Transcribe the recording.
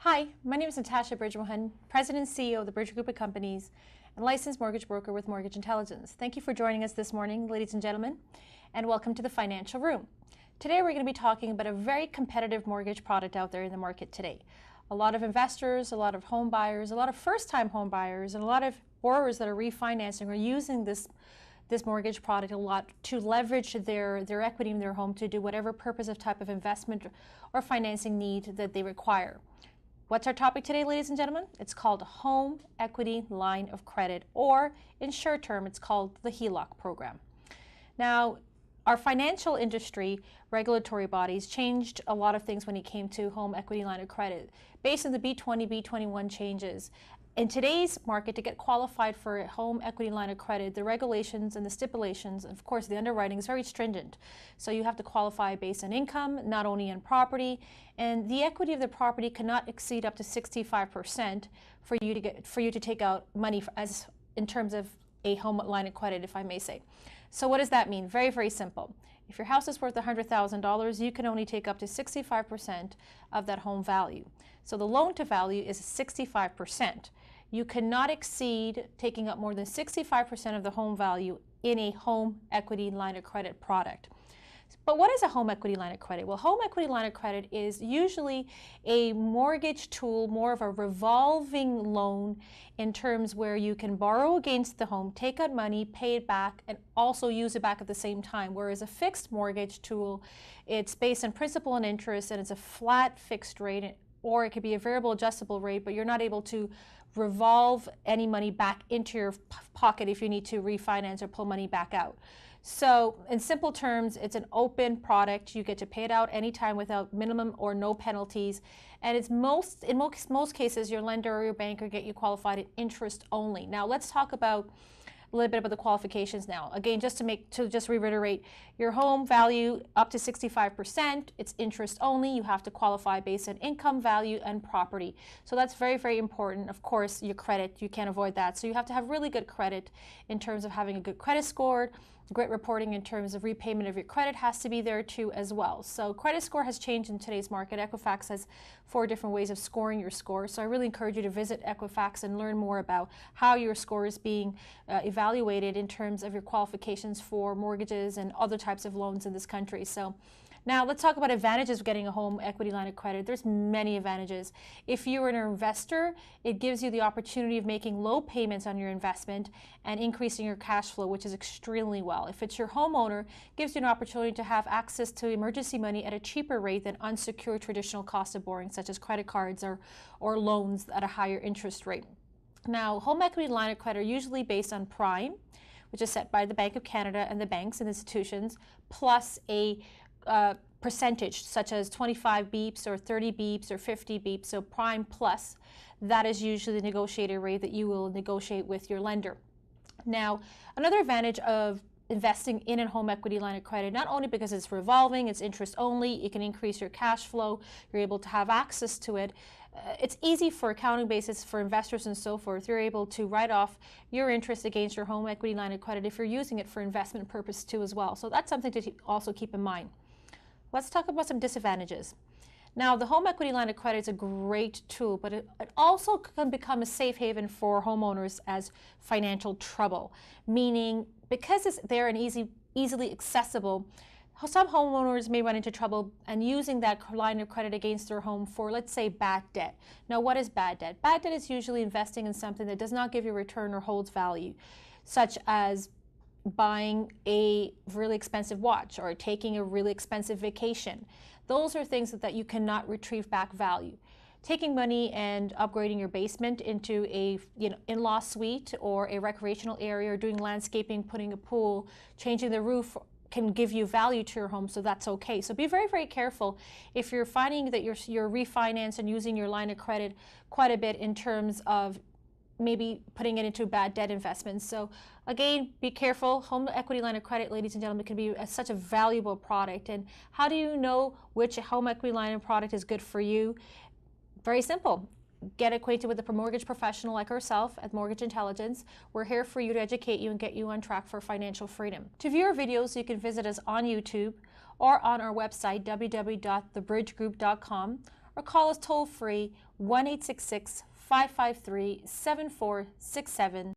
Hi, my name is Natasha Bridgmohan, President and CEO of the Bridge Group of Companies and licensed mortgage broker with Mortgage Intelligence. Thank you for joining us this morning, ladies and gentlemen, and welcome to the Financial Room. Today we're going to be talking about a very competitive mortgage product out there in the market today. A lot of investors, a lot of home buyers, a lot of first-time home buyers, and a lot of borrowers that are refinancing are using this mortgage product a lot to leverage their equity in their home to do whatever purpose of type of investment or financing need that they require. What's our topic today, ladies and gentlemen? It's called Home Equity Line of Credit, or in short term, it's called the HELOC program. Now, our financial industry regulatory bodies changed a lot of things when it came to home equity line of credit. Based on the B20, B21 changes, in today's market, to get qualified for a home equity line of credit, the regulations and the stipulations, of course, the underwriting is very stringent. So you have to qualify based on income, not only on property, and the equity of the property cannot exceed up to 65% for you to take out money in terms of a home line of credit, if I may say. So what does that mean? Very, very simple. If your house is worth $100,000, you can only take up to 65% of that home value. So the loan to value is 65%. You cannot exceed taking up more than 65% of the home value in a home equity line of credit product. But what is a home equity line of credit? Well, home equity line of credit is usually a mortgage tool, more of a revolving loan in terms where you can borrow against the home, take out money, pay it back, and also use it back at the same time. Whereas a fixed mortgage tool, it's based on principal and interest, and it's a flat fixed rate, or it could be a variable adjustable rate, but you're not able to revolve any money back into your pocket if you need to refinance or pull money back out. So in simple terms, it's an open product. You get to pay it out anytime without minimum or no penalties. And it's in most cases, your lender or your banker get you qualified at interest only. Now let's talk about a little bit about the qualifications now. Again, just to reiterate, your home value up to 65%, it's interest only. You have to qualify based on income, value, and property. So that's very, very important. Of course, your credit, you can't avoid that. So you have to have really good credit in terms of having a good credit score. Great reporting in terms of repayment of your credit has to be there too as well. So credit score has changed in today's market. Equifax has 4 different ways of scoring your score. So I really encourage you to visit Equifax and learn more about how your score is being evaluated in terms of your qualifications for mortgages and other types of loans in this country. So now let's talk about advantages of getting a home equity line of credit. There's many advantages. If you're an investor, it gives you the opportunity of making low payments on your investment and increasing your cash flow, which is extremely well. If it's your homeowner, it gives you an opportunity to have access to emergency money at a cheaper rate than unsecured traditional cost of borrowing, such as credit cards or loans at a higher interest rate. Now, home equity line of credit are usually based on prime, which is set by the Bank of Canada and the banks and institutions, plus a percentage such as 25 beeps or 30 beeps or 50 beeps, so prime plus. That is usually the negotiated rate that you will negotiate with your lender. Now, another advantage of investing in a home equity line of credit, not only because it's revolving, it's interest only, it can increase your cash flow, you're able to have access to it. It's easy for accounting basis for investors and so forth. You're able to write off your interest against your home equity line of credit if you're using it for investment purpose too as well. So that's something to also keep in mind. Let's talk about some disadvantages. Now, the home equity line of credit is a great tool, but it also can become a safe haven for homeowners as financial trouble, meaning because it's there and easily accessible, some homeowners may run into trouble and using that line of credit against their home for, let's say, bad debt. Now, what is bad debt? Bad debt is usually investing in something that does not give you a return or holds value, such as buying a really expensive watch or taking a really expensive vacation. Those are things that you cannot retrieve back value. Taking money and upgrading your basement into a in-law suite or a recreational area, or doing landscaping, putting a pool, changing the roof can give you value to your home, so that's okay. So be very, very careful if you're finding that you're refinanced and using your line of credit quite a bit in terms of maybe putting it into bad debt investments. So again, be careful. Home equity line of credit, ladies and gentlemen, can be such a valuable product. And how do you know which home equity line of product is good for you? Very simple. Get acquainted with a mortgage professional like ourselves at Mortgage Intelligence. We're here for you to educate you and get you on track for financial freedom. To view our videos, you can visit us on YouTube or on our website, www.thebridgegroup.com. or call us toll free 1-866-553-7467.